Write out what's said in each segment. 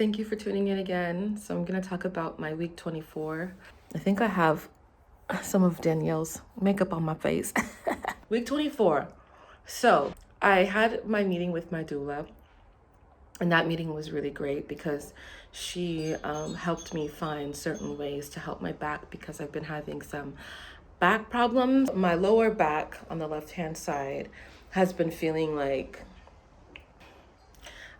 thank you for tuning in again. So I'm gonna talk about my week 24. I think I have some of Danielle's makeup on my face. Week 24. So I had my meeting with my doula, and that meeting was really great because she helped me find certain ways to help my back because I've been having some back problems. My lower back on the left-hand side has been feeling like,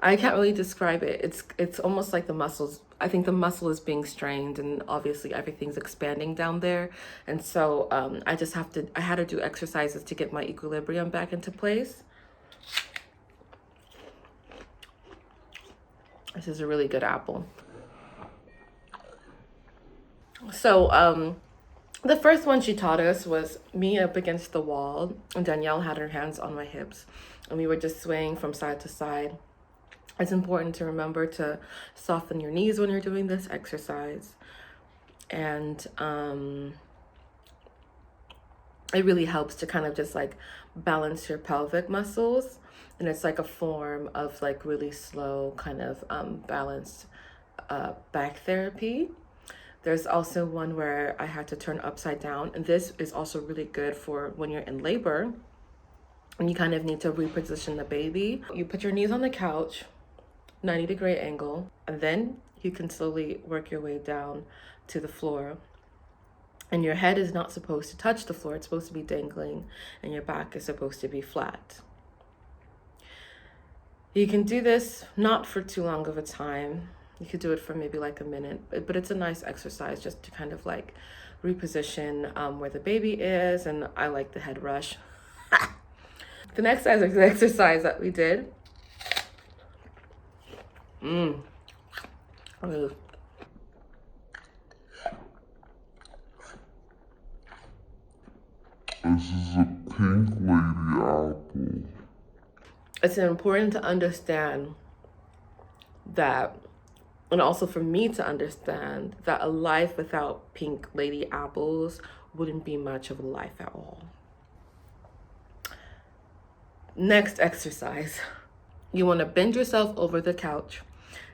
I can't really describe it. It's almost like the muscles. I think the muscle is being strained, and obviously everything's expanding down there. And so I had to do exercises to get my equilibrium back into place. This is a really good apple. So the first one she taught us was me up against the wall, and Danielle had her hands on my hips, and we were just swaying from side to side. It's important to remember to soften your knees when you're doing this exercise. And it really helps to kind of just like balance your pelvic muscles. And it's like a form of like really slow kind of balanced back therapy. There's also one where I had to turn upside down. And this is also really good for when you're in labor and you kind of need to reposition the baby. You put your knees on the couch, 90-degree angle, and then you can slowly work your way down to the floor. And your head is not supposed to touch the floor. It's supposed to be dangling, and your back is supposed to be flat. You can do this not for too long of a time. You could do it for maybe like a minute, but it's a nice exercise just to kind of like reposition where the baby is, and I like the head rush. The next exercise that we did, This is a pink lady apple. It's important to understand that, and also for me to understand that a life without pink lady apples wouldn't be much of a life at all. Next exercise. You want to bend yourself over the couch,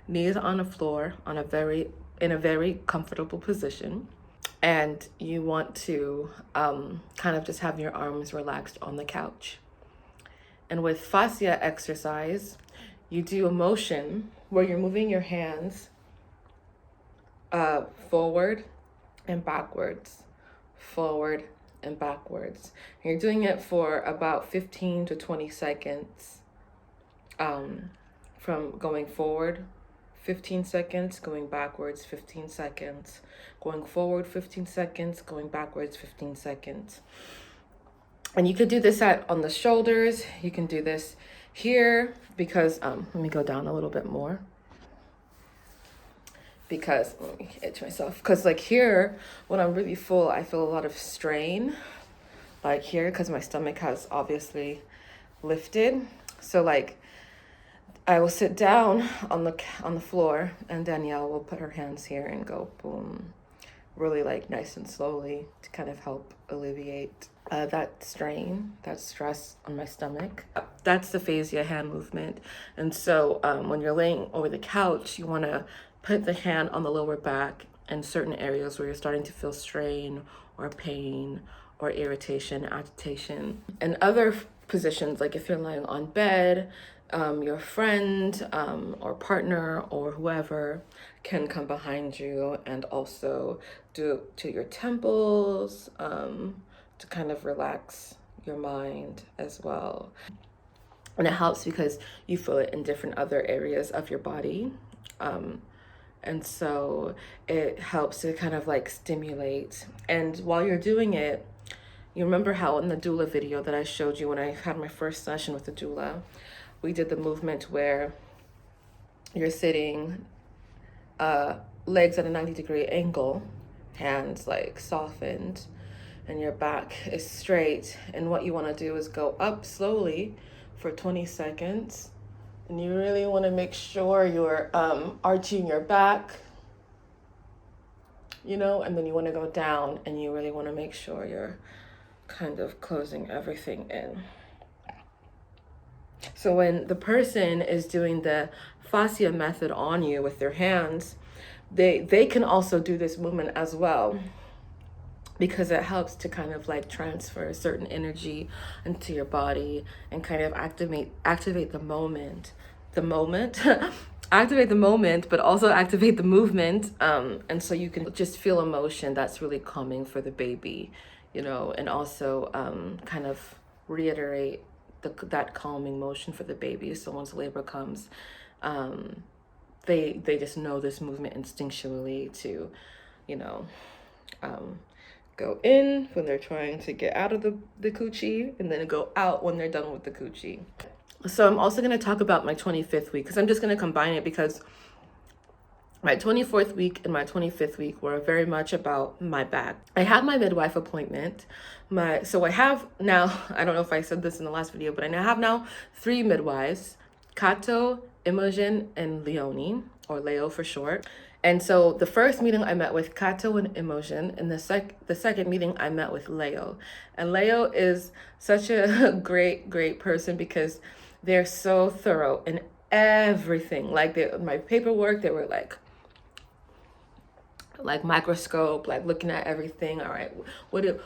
knees on the floor in a very comfortable position. And you want to kind of just have your arms relaxed on the couch. And with fascia exercise, you do a motion where you're moving your hands forward and backwards, forward and backwards. And you're doing it for about 15 to 20 seconds, from going forward 15 seconds, going backwards 15 seconds, going forward 15 seconds, going backwards 15 seconds. And you could do this on the shoulders. You can do this here because, let me go down a little bit more. Because, let me itch myself. Because like here, when I'm really full, I feel a lot of strain. Like here, because my stomach has obviously lifted. So like, I will sit down on the floor, and Danielle will put her hands here and go boom, really like nice and slowly to kind of help alleviate that strain, that stress on my stomach. That's the fascia hand movement. And so when you're laying over the couch, you want to put the hand on the lower back in certain areas where you're starting to feel strain or pain or irritation, agitation. And other positions, like if you're lying on bed, your friend or partner or whoever can come behind you and also do it to your temples to kind of relax your mind as well. And it helps because you feel it in different other areas of your body. And so it helps to kind of like stimulate. And while you're doing it, you remember how in the doula video that I showed you when I had my first session with the doula, we did the movement where you're sitting, legs at a 90-degree angle, hands like softened, and your back is straight. And what you want to do is go up slowly for 20 seconds. And you really want to make sure you're arching your back, and then you want to go down and you really want to make sure you're kind of closing everything in. So when the person is doing the fascia method on you with their hands, they can also do this movement as well, because it helps to kind of like transfer certain energy into your body and kind of activate the moment activate the moment, but also activate the movement, and so you can just feel emotion that's really calming for the baby, you know, and also kind of reiterate that calming motion for the baby. So once labor comes, they just know this movement instinctually to, you know, go in when they're trying to get out of the coochie, and then go out when they're done with the coochie. So I'm also going to talk about my 25th week, because I'm just going to combine it, because my 24th week and my 25th week were very much about my back. I have my midwife appointment. So I have now, I don't know if I said this in the last video, but I now have 3 midwives, Kato, Imogen, and Leonie, or Leo for short. And so the first meeting I met with Kato and Imogen, and the second meeting I met with Leo. And Leo is such a great person, because they're so thorough in everything. Like my paperwork, they were like microscope, like looking at everything. All right,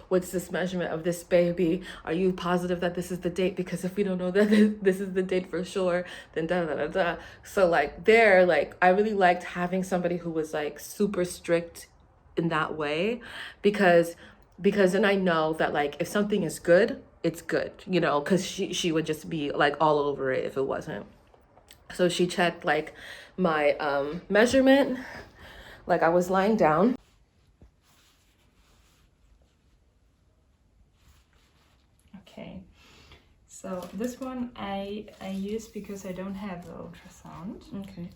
what's this measurement of this baby? Are you positive that this is the date? Because if we don't know that this is the date for sure, then da da da da. So like I really liked having somebody who was like super strict in that way, because then I know that like if something is good, it's good, you know, because she would just be like all over it if it wasn't. So she checked like my measurement. Like I was lying down. Okay, so this one I use because I don't have the ultrasound. Okay.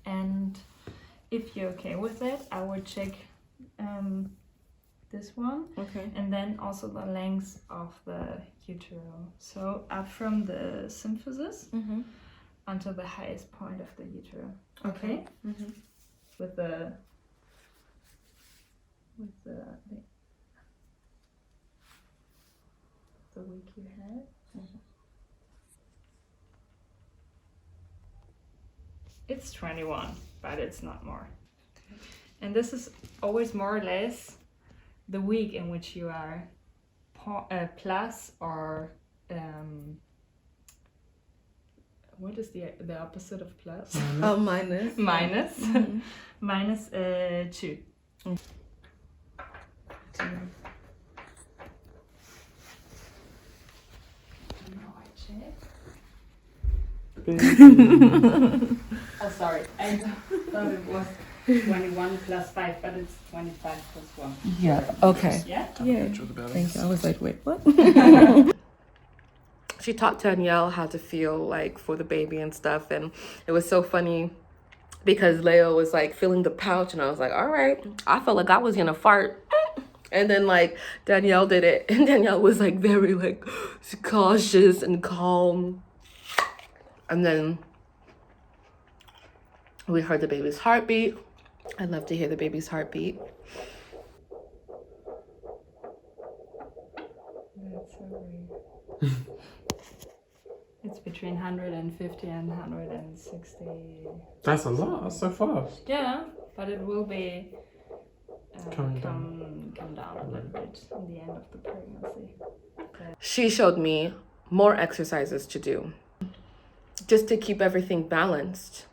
And if you're okay with it, I would check this one. Okay. And then also the length of the utero. So up from the symphysis until the highest point of the utero. Okay. With the week you had. It's 21, but it's not more. Okay. And this is always more or less the week in which you are plus or what is the opposite of plus? Oh, minus. Minus. Minus 2. Oh, sorry. I thought it was 21 plus 5, but it's 25 plus 1. Yeah. Okay. Yeah? Yeah. Thank you. I was like, wait, what? She taught Danielle how to feel like for the baby and stuff. And it was so funny because Leo was like feeling the pouch, and I was like, all right. I felt like I was gonna fart. And then like Danielle did it, and Danielle was like very like cautious and calm. And then we heard the baby's heartbeat. I love to hear the baby's heartbeat. That's so weird. It's between 150 and 160. That's a lot. That's so fast. Yeah, but it will be Come down a little bit in the end of the pregnancy. She showed me more exercises to do, just to keep everything balanced.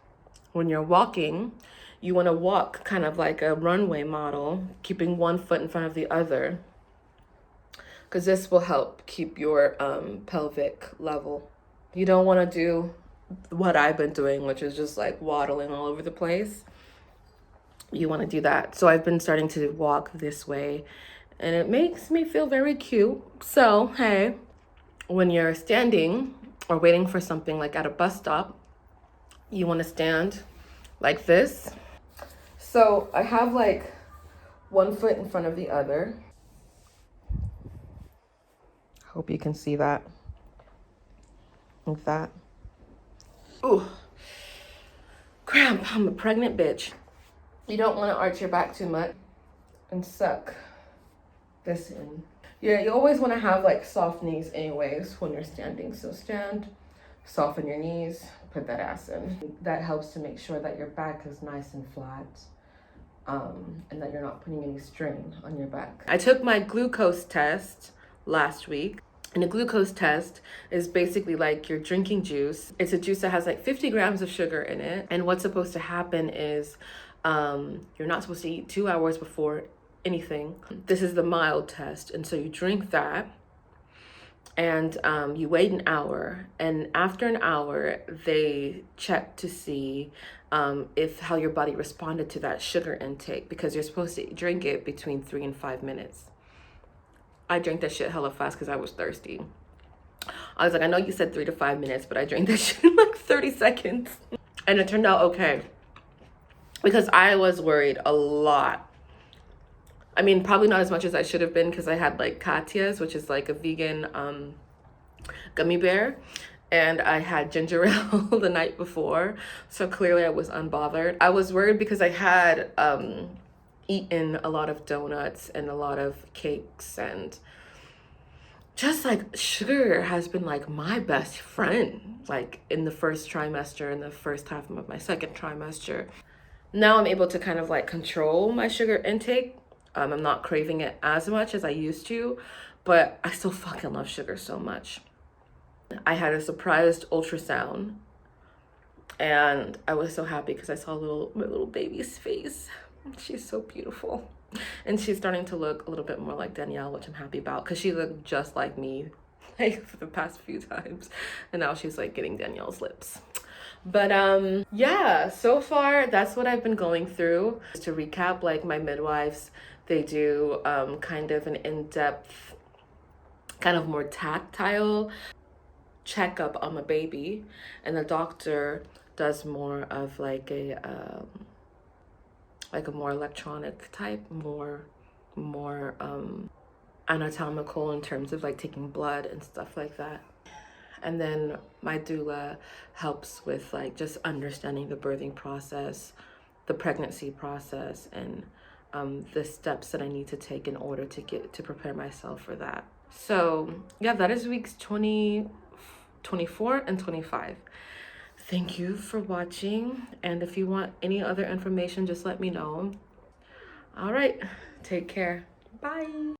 When you're walking, you want to walk kind of like a runway model, keeping one foot in front of the other, because this will help keep your pelvic level. You don't want to do what I've been doing, which is just like waddling all over the place. You want to do that. So I've been starting to walk this way, and it makes me feel very cute. So, hey, when you're standing or waiting for something like at a bus stop, you want to stand like this. So I have like one foot in front of the other. Hope you can see that. Like that. Ooh, cramp. I'm a pregnant bitch. You don't want to arch your back too much and suck this in. Yeah, you always want to have like soft knees anyways when you're standing. So stand soften your knees, put that ass in. That helps to make sure that your back is nice and flat, and that you're not putting any strain on your back. I took my glucose test last week. And a glucose test is basically like you're drinking juice. It's a juice that has like 50 grams of sugar in it. And what's supposed to happen is you're not supposed to eat 2 hours before anything. This is the mild test. And so you drink that and you wait an hour. And after an hour, they check to see if how your body responded to that sugar intake, because you're supposed to drink it between 3 and 5 minutes. I drank that shit hella fast because I was thirsty. I was like, I know you said 3 to 5 minutes, but I drank that shit in like 30 seconds. And it turned out okay. Because I was worried a lot. I mean, probably not as much as I should have been, because I had like Katya's, which is like a vegan gummy bear. And I had ginger ale the night before. So clearly I was unbothered. I was worried because I had eaten a lot of donuts and a lot of cakes, and just like sugar has been like my best friend, like in the first trimester and the first half of my second trimester. Now I'm able to kind of like control my sugar intake. I'm not craving it as much as I used to, but I still fucking love sugar so much. I had a surprised ultrasound and I was so happy because I saw my little baby's face. She's so beautiful, and she's starting to look a little bit more like Danielle, which I'm happy about, because she looked just like me like for the past few times, and now she's like getting Danielle's lips. But yeah, so far that's what I've been going through. Just to recap, like my midwives, they do kind of an in-depth, kind of more tactile checkup on my baby, and the doctor does more of like a more electronic type, more anatomical in terms of like taking blood and stuff like that. And then my doula helps with like just understanding the birthing process, the pregnancy process, and the steps that I need to take in order to prepare myself for that. So yeah, that is weeks 20, 24 and 25. Thank you for watching, and if you want any other information, just let me know. All right, take care. Bye.